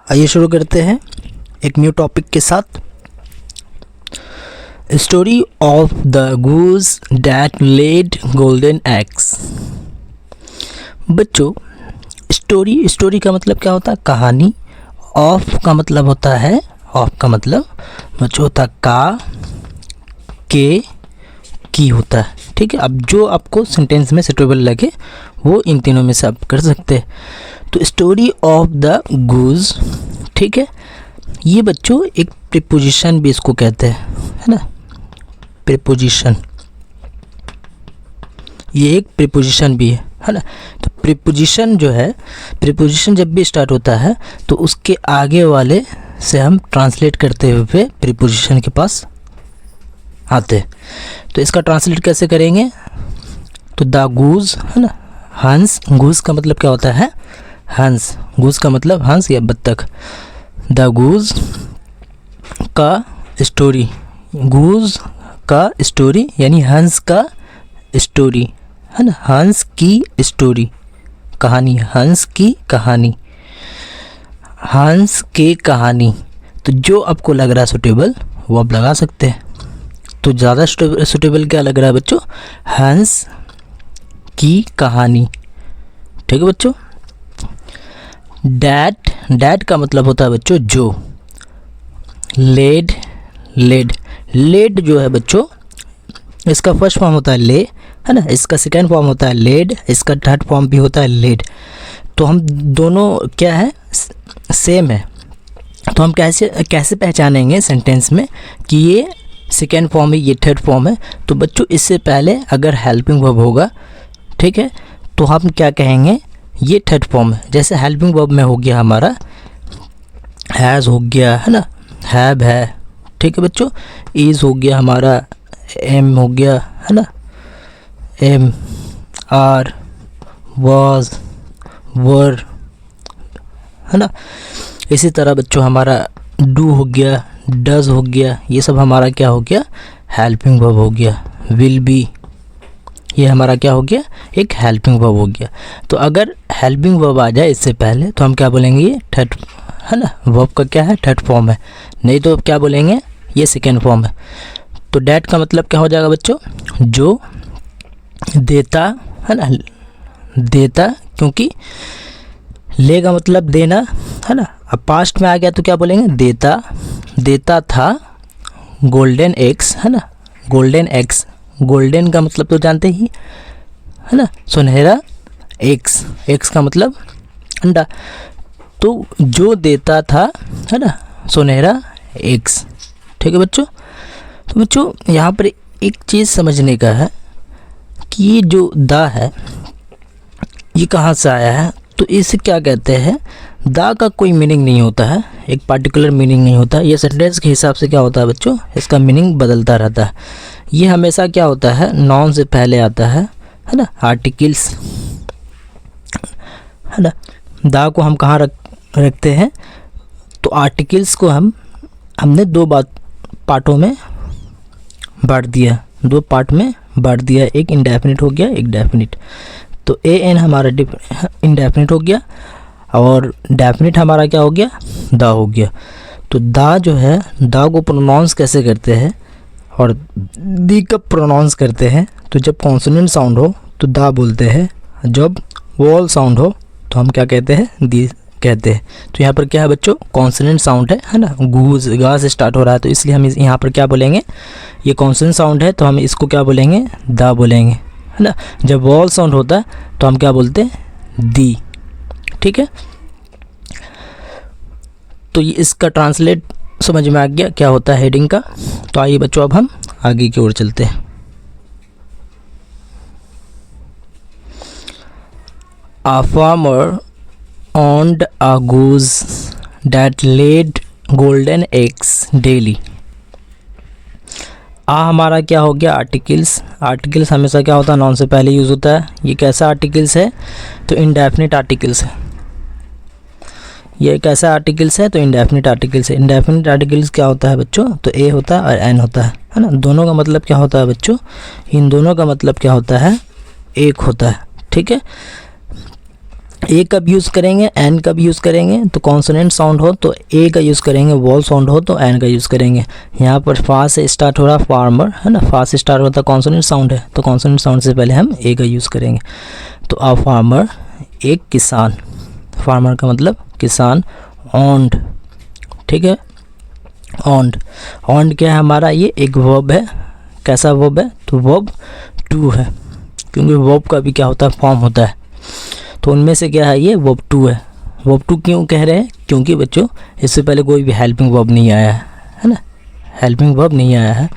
आइए शुरू करते हैं एक न्यू टॉपिक के साथ। Story of the goose that laid golden eggs. बच्चों, स्टोरी का मतलब क्या होता है? कहानी। ऑफ का मतलब होता है, ऑफ का मतलब बच्चों होता है का, के, की होता है। ठीक है, अब जो आपको सेंटेंस में सुटेबल लगे वो इन तीनों में से आप कर सकते हैं। तो स्टोरी ऑफ द गूज, ठीक है, ये बच्चों एक प्रीपोजिशन भी इसको कहते हैं, है ना, प्रीपोजिशन, ये एक प्रीपोजिशन भी है ना। तो प्रीपोजिशन जो है, प्रीपोजिशन जब भी स्टार्ट होता है तो उसके आगे वाले से हम ट्रांसलेट करते हुए प्रीपोजिशन के पास आते हैं। तो इसका ट्रांसलेट कैसे करेंगे? तो द गूज, है ना, हंस। गूज का मतलब क्या होता है? हंस। गूज का मतलब हंस या बत्तख। द गूज का स्टोरी, गूज का स्टोरी यानी हंस का स्टोरी, है ना, हंस की स्टोरी, कहानी, हंस की कहानी, हंस की कहानी। तो जो आपको लग रहा है सुटेबल वो आप लगा सकते हैं। तो ज़्यादा सुटेबल क्या लग रहा है बच्चों? हंस की कहानी। ठीक है बच्चों। डैट, डैट का मतलब होता है बच्चों जो। लेड, लेड, लेड जो है बच्चों, इसका फर्स्ट फॉर्म होता है ले, है ना, इसका सेकेंड फॉर्म होता है लेड, इसका थर्ड फॉर्म भी होता है लेड। तो हम दोनों क्या है, सेम है। तो हम कैसे पहचानेंगे सेंटेंस में कि ये सेकेंड फॉर्म है, ये थर्ड फॉर्म है? तो बच्चों इससे पहले अगर हेल्पिंग वर्ब होगा, ठीक है, तो हम क्या कहेंगे? ये थर्ड फॉर्म है। जैसे हेल्पिंग वर्ब में हो गया हमारा हैज़ हो गया, है ना, हैव है, ठीक है बच्चों, इज़ हो गया हमारा, एम हो गया, है ना, एम, आर, वाज, वर, है ना। इसी तरह बच्चों हमारा डू हो गया, डज हो गया, ये सब हमारा क्या हो गया? हेल्पिंग वर्ब हो गया। विल बी, ये हमारा क्या हो गया? एक हेल्पिंग वर्ब हो गया। तो अगर हेल्पिंग वर्ब आ जाए इससे पहले तो हम क्या बोलेंगे? ये थर्ड, है ना, वर्ब का क्या है? थर्ड फॉर्म है। नहीं तो क्या बोलेंगे? ये सेकेंड फॉर्म है। तो डैट का मतलब क्या हो जाएगा बच्चों? जो देता, है ना, देता, क्योंकि ले का मतलब देना, है ना। अब पास्ट में आ गया तो क्या बोलेंगे? देता, देता था गोल्डन एग्स, है ना, गोल्डन एग्स। गोल्डन का मतलब तो जानते ही, है ना, सुनहरा। एग्स, एग्स का मतलब अंडा। तो जो देता था, है ना, सुनहरा एग्स। ठीक है बच्चों। तो बच्चों यहाँ पर एक चीज़ समझने का है कि ये जो द है ये कहाँ से आया है। तो इसे क्या कहते हैं? द का कोई मीनिंग नहीं होता है, एक पार्टिकुलर मीनिंग नहीं होता। ये सेंटेंस के हिसाब से क्या होता है बच्चों? इसका मीनिंग बदलता रहता है। ये हमेशा क्या होता है? नॉन से पहले आता है ना, आर्टिकल्स, है ना। द को हम कहाँ रखते हैं? तो आर्टिकल्स को हमने दो पार्टों में बांट दिया, दो पार्ट में बांट दिया। एक इंडेफिनिट हो गया, एक डेफिनिट। तो ए एन हमारा इंडेफिनिट हो गया और डेफिनिट हमारा क्या हो गया? द हो गया। तो द जो है, द को प्रोनाउंस कैसे करते हैं और दी कब प्रोनाउंस करते हैं? तो जब कॉन्सोनेंट साउंड हो तो द बोलते हैं, जब वॉल साउंड हो तो हम क्या कहते हैं? दी कहते हैं। तो यहाँ पर क्या है बच्चों? कॉन्सोनेंट साउंड है ना, गूज, गा से स्टार्ट हो रहा है, तो इसलिए हम यहाँ पर क्या बोलेंगे? ये कॉन्सोनेंट साउंड है तो हम इसको क्या बोलेंगे? द बोलेंगे, है ना। जब वॉल साउंड होता है तो हम क्या बोलते हैं? दी। ठीक है। तो ये इसका ट्रांसलेट समझ में आ गया क्या होता है हेडिंग का। तो आइए बच्चों अब हम आगे की ओर चलते हैं। A farmer owned a goose that laid golden eggs daily. हमारा क्या हो गया? आर्टिकल्स। आर्टिकल्स हमेशा क्या होता है? नॉन से पहले यूज़ होता है। ये कैसा आर्टिकल्स है? तो इंडेफिनिट आर्टिकल्स है। ये कैसा आर्टिकल्स है? तो इंडेफिनिट आर्टिकल्स है। इंडेफिनिट आर्टिकल्स क्या होता है बच्चों? तो ए होता है और एन होता है ना। दोनों का मतलब क्या होता है बच्चों? इन दोनों का मतलब क्या होता है? एक होता है। ठीक है। ए कब यूज़ करेंगे, एन कब यूज़ करेंगे, तो कॉन्सोनेंट साउंड हो तो ए का यूज़ करेंगे, वॉल साउंड हो तो एन का यूज़ करेंगे। यहाँ पर फा से स्टार्ट हो रहा फार्मर है ना, फा से स्टार्ट होता कॉन्सोनेंट साउंड है, तो कॉन्सोनेंट साउंड से पहले हम ए का यूज़ करेंगे। तो अ फार्मर एक किसान, फार्मर का मतलब किसान। ऑन्ड, ठीक है, ऑन्ड, ऑन्ड क्या है हमारा, ये एक वर्ब है। कैसा वर्ब है, तो वर्ब टू है, क्योंकि वर्ब का भी क्या होता है, फॉर्म होता है। तो उनमें से क्या है, ये वर्ब टू है। वर्ब टू क्यों कह रहे हैं, क्योंकि बच्चों इससे पहले कोई भी हेल्पिंग वर्ब नहीं आया है ना, हेल्पिंग वर्ब नहीं आया है,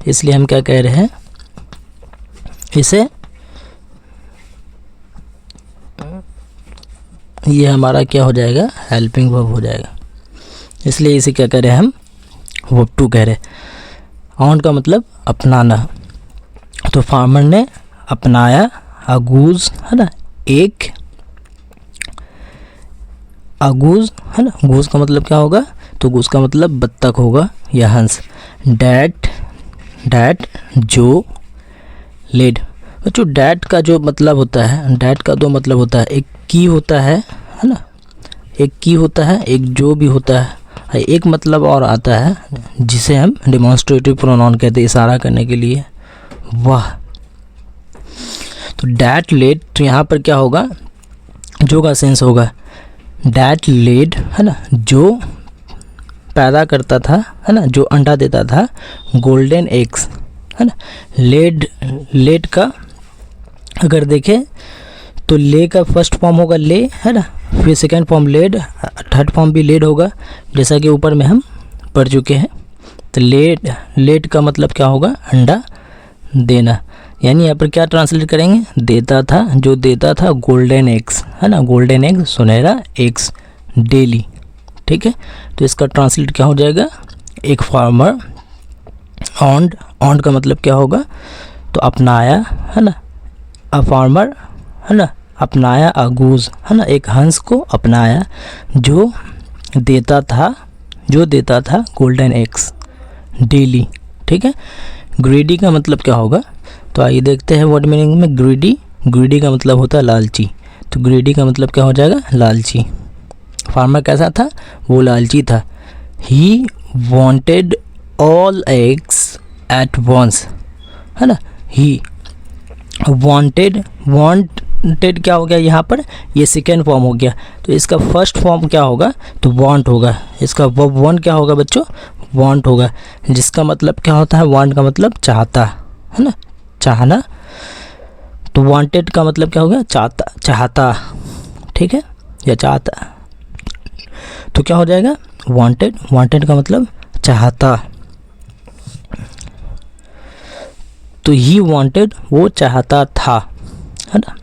इसलिए हम क्या कह रहे हैं, इसे, ये हमारा क्या हो जाएगा, हेल्पिंग वर्ब हो जाएगा, इसलिए इसे क्या कह रहे हैं हम, वर्ब टू कह रहे हैं। ऑन का मतलब अपनाना, तो फार्मर ने अपनाया, अगूज है ना, एक अगूज है ना, गूज का मतलब क्या होगा, तो गूज का मतलब बत्तख होगा या हंस। डैट, डैट जो, लेड, बच्चों डैट का जो मतलब होता है, डैट का दो मतलब होता है, एक की होता है ना, एक की होता है, एक जो भी होता है, एक मतलब और आता है जिसे हम डिमॉन्स्ट्रेटिव प्रोनाउन कहते हैं, इशारा करने के लिए, वाह। तो डैट लेड, तो यहाँ पर क्या होगा, जो का सेंस होगा, डैट लेड है ना, जो पैदा करता था है ना, जो अंडा देता था, गोल्डन एग्स है ना। लेड, लेड का अगर देखें तो ले का फर्स्ट फॉर्म होगा ले है ना, फिर second form laid, third form भी लेड होगा, जैसा कि ऊपर में हम पढ़ चुके हैं। तो लेड, लेड का मतलब क्या होगा, अंडा देना, यानी यहाँ पर क्या ट्रांसलेट करेंगे, देता था, जो देता था गोल्डन एग्स है ना, गोल्डन एग, सुनहरा एग्स डेली, ठीक है। तो इसका ट्रांसलेट क्या हो जाएगा, एक फार्मर, ऑन्ड, ऑन्ड का मतलब क्या होगा, तो अपनाया है ना, अ फार्मर है ना, अपनाया, अ गूज है ना, एक हंस को अपनाया, जो देता था, जो देता था गोल्डन एग्स डेली, ठीक है। ग्रीडी का मतलब क्या होगा, तो आइए देखते हैं वर्ड मीनिंग में। ग्रीडी, ग्रीडी का मतलब होता है लालची, तो ग्रीडी का मतलब क्या हो जाएगा, लालची। फार्मर कैसा था, वो लालची था। He wanted all eggs at once है ना, ही वॉन्टेड, वॉन्टेड क्या हो गया यहाँ पर, ये सेकेंड फॉर्म हो गया, तो इसका फर्स्ट फॉर्म क्या होगा, तो वांट होगा, इसका वर्ब वन क्या होगा बच्चों, वांट होगा, जिसका मतलब क्या होता है, वांट का मतलब चाहता है ना, चाहना। तो वांटेड का मतलब क्या होगा, चाहता, चाहता, ठीक है, या चाहता, तो क्या हो जाएगा, वांटेड, वांटेड का मतलब चाहता। तो ही वांटेड, वो चाहता था है ना।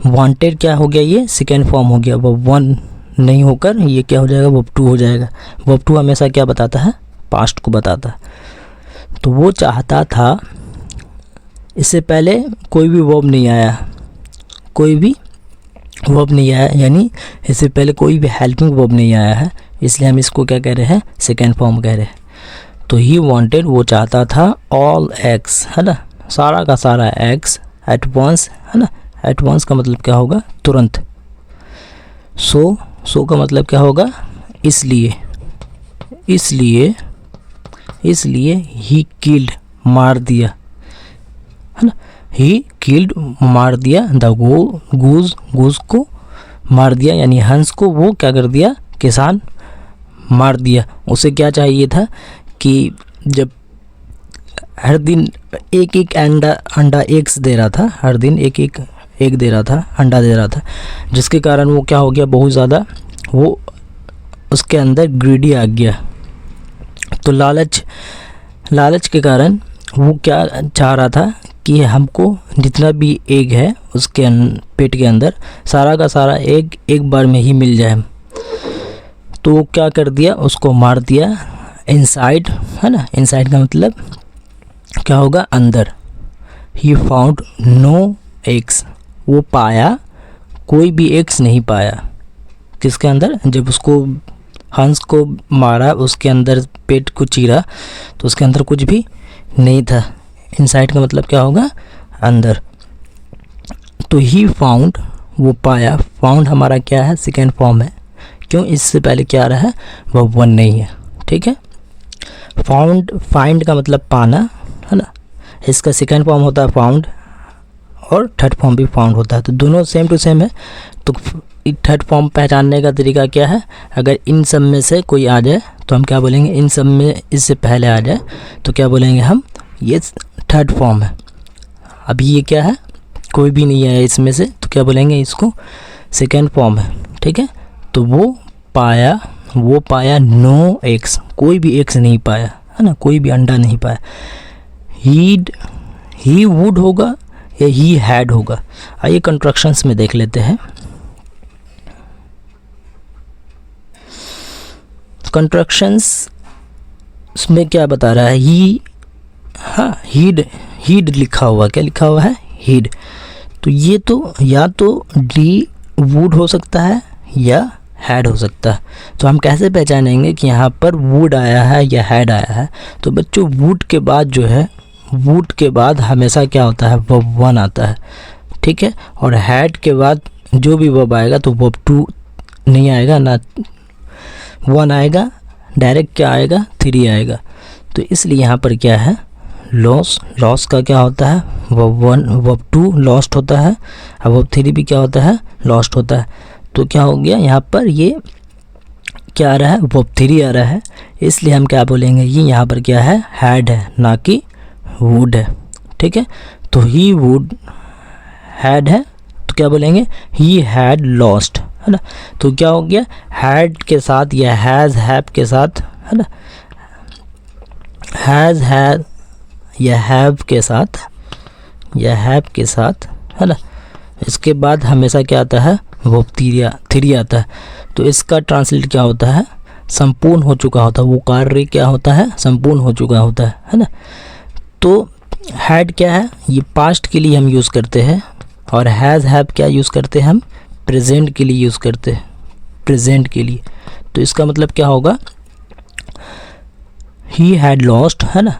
वांटेड क्या हो गया, ये सेकेंड फॉर्म हो गया, वो वन नहीं होकर ये क्या हो जाएगा, वर्ब टू हो जाएगा। वर्ब टू हमेशा क्या बताता है, पास्ट को बताता है। तो वो चाहता था, इससे पहले कोई भी वर्ब नहीं आया, कोई भी वर्ब नहीं आया, यानी इससे पहले कोई भी हेल्पिंग वर्ब नहीं आया है, इसलिए हम इसको क्या कह रहे हैं, सेकेंड फॉर्म कह रहे हैं। तो ही वांटेड, वो चाहता था, ऑल एग्स है ना, सारा का सारा एग्स, एट वंस है ना, एट वंस का मतलब क्या होगा, तुरंत। सो, सो का मतलब क्या होगा, इसलिए, इसलिए, इसलिए ही किल्ड, मार दिया है ना, ही किल्ड, मार दिया, द गूज, गूज को मार दिया, यानी हंस को वो क्या कर दिया, किसान मार दिया। उसे क्या चाहिए था कि जब हर दिन एक एक अंडा एग्स दे रहा था, हर दिन एक एक एग दे रहा था, अंडा दे रहा था, जिसके कारण वो क्या हो गया, बहुत ज़्यादा वो उसके अंदर ग्रीडी आ गया। तो लालच, लालच के कारण वो क्या चाह रहा था कि हमको जितना भी एग है उसके पेट के अंदर, सारा का सारा एग एक बार में ही मिल जाए। तो वो क्या कर दिया, उसको मार दिया, इनसाइड है ना, इनसाइड का मतलब क्या होगा, अंदर। ही फाउंड नो एग्स, वो पाया, कोई भी एग्स नहीं पाया, किसके अंदर, जब उसको हंस को मारा, उसके अंदर पेट को चीरा, तो उसके अंदर कुछ भी नहीं था। इनसाइड का मतलब क्या होगा, अंदर। तो ही फाउंड, वो पाया। फाउंड हमारा क्या है, सेकेंड फॉर्म है, क्यों, इससे पहले क्या आ रहा है, वो वन नहीं है, ठीक है। फाउंड, फाइंड का मतलब पाना, है ना, इसका सेकेंड फॉर्म होता है फाउंड, और थर्ड फॉर्म भी फाउंड होता है, तो दोनों सेम टू सेम है। तो थर्ड फॉर्म पहचानने का तरीका क्या है, अगर इन सब में से कोई आ जाए तो हम क्या बोलेंगे, इन सब में इससे पहले आ जाए तो क्या बोलेंगे हम, ये थर्ड फॉर्म है। अभी ये क्या है, कोई भी नहीं है इसमें से, तो क्या बोलेंगे, इसको सेकेंड फॉर्म है, ठीक है। तो वो पाया नो एग्स, कोई भी एग्स नहीं पाया, है ना, कोई भी अंडा नहीं पाया। ही वुड होगा या ही हैड होगा। आइए कंस्ट्रक्शंस में देख लेते हैं। कंस्ट्रक्शंस में क्या बता रहा है, ही, हाँ, हीड लिखा हुआ, क्या लिखा हुआ है, हीड। तो ये तो या तो डी वुड हो सकता है या हैड हो सकता है। तो हम कैसे पहचानेंगे कि यहाँ पर वुड आया है या हैड आया है। तो बच्चों वुड के बाद जो है, वुड के बाद हमेशा क्या होता है, वर्ब वन आता है, ठीक है। और हैड के बाद जो भी वर्ब आएगा तो वर्ब टू नहीं आएगा, ना वन आएगा, डायरेक्ट क्या आएगा, थ्री आएगा। तो इसलिए यहाँ पर क्या है, लॉस का क्या होता है, verb one, verb two lost होता है, और वर्ब थ्री भी क्या होता है, लॉस्ट होता है। तो क्या हो गया, यहाँ पर ये क्या आ रहा है, वर्ब थ्री आ रहा है, इसलिए हम क्या बोलेंगे, ये यहाँ पर क्या है, हैड है, ना कि वुड है, ठीक है। तो ही वुड हैड है, तो क्या बोलेंगे, ही हैड लॉस्ट, है ना। तो क्या हो गया, हैड के साथ या हैज़ हैव के साथ, है ना, हैज़ हैव या हैव के साथ, या हैव के साथ, है ना। इसके बाद हमेशा क्या आता है, वो थ्री आता है। तो इसका ट्रांसलेट क्या होता है, संपूर्ण हो चुका होता है, वो कार्य क्या होता है, संपूर्ण हो चुका होता है ना। तो हैड क्या है, ये पास्ट के लिए हम यूज़ करते हैं, और हैज़ हैव क्या यूज़ करते हैं हम, प्रेजेंट के लिए यूज़ करते हैं, प्रेजेंट के लिए। तो इसका मतलब क्या होगा, ही हैड लॉस्ट, है ना,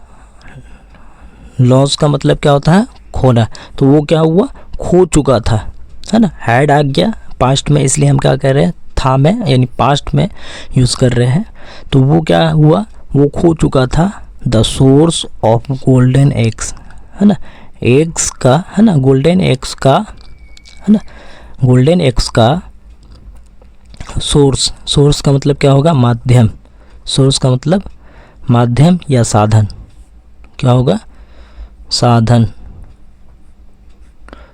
लॉस का मतलब क्या होता है, खोना। तो वो क्या हुआ, खो चुका था, है ना। हैड आ गया पास्ट में, इसलिए हम क्या कर रहे हैं, था में, यानी पास्ट में यूज़ कर रहे हैं। तो वो क्या हुआ, वो खो चुका था, the source of golden eggs, है ना, एग्स का, है ना, गोल्डन एग्स का, है ना, गोल्डन एग्स का सोर्स का मतलब क्या होगा, माध्यम। सोर्स का मतलब माध्यम या साधन, क्या होगा, साधन।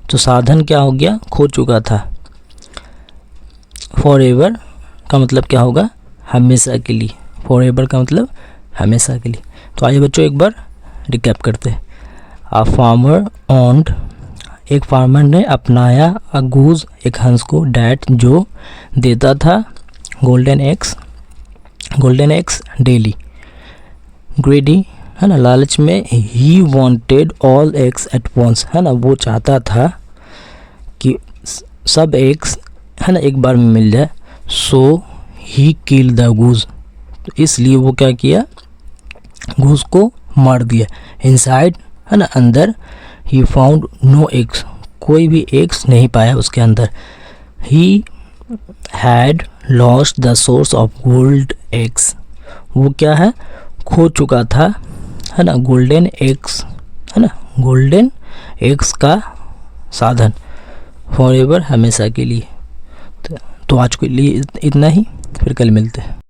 तो साधन क्या हो गया, खो चुका था। फॉरएवर का मतलब क्या होगा, हमेशा के लिए। फॉरएवर का मतलब हमेशा के लिए। तो आइए बच्चों एक बार रिकैप करते हैं। अ फार्मर ओन्ड, एक फार्मर ने अपनाया, अ गूज, एक हंस को, डैट जो देता था, गोल्डन एग्स डेली, ग्रेडी, है ना, लालच में, he wanted all eggs at once, है ना, वो चाहता था कि सब एग्स, है ना, एक बार में मिल जाए। सो ही किल द गूज, तो इसलिए वो क्या किया, गूज को मार दिया। इनसाइड, है ना, अंदर, ही फाउंड नो एग्स, कोई भी एग्स नहीं पाया उसके अंदर। He had lost the source of gold eggs, वो क्या है, खो चुका था, है ना, गोल्डन एग्स, है ना, गोल्डन एग्स का साधन, फॉरएवर, हमेशा के लिए। तो आज के लिए इतना ही, फिर कल मिलते हैं।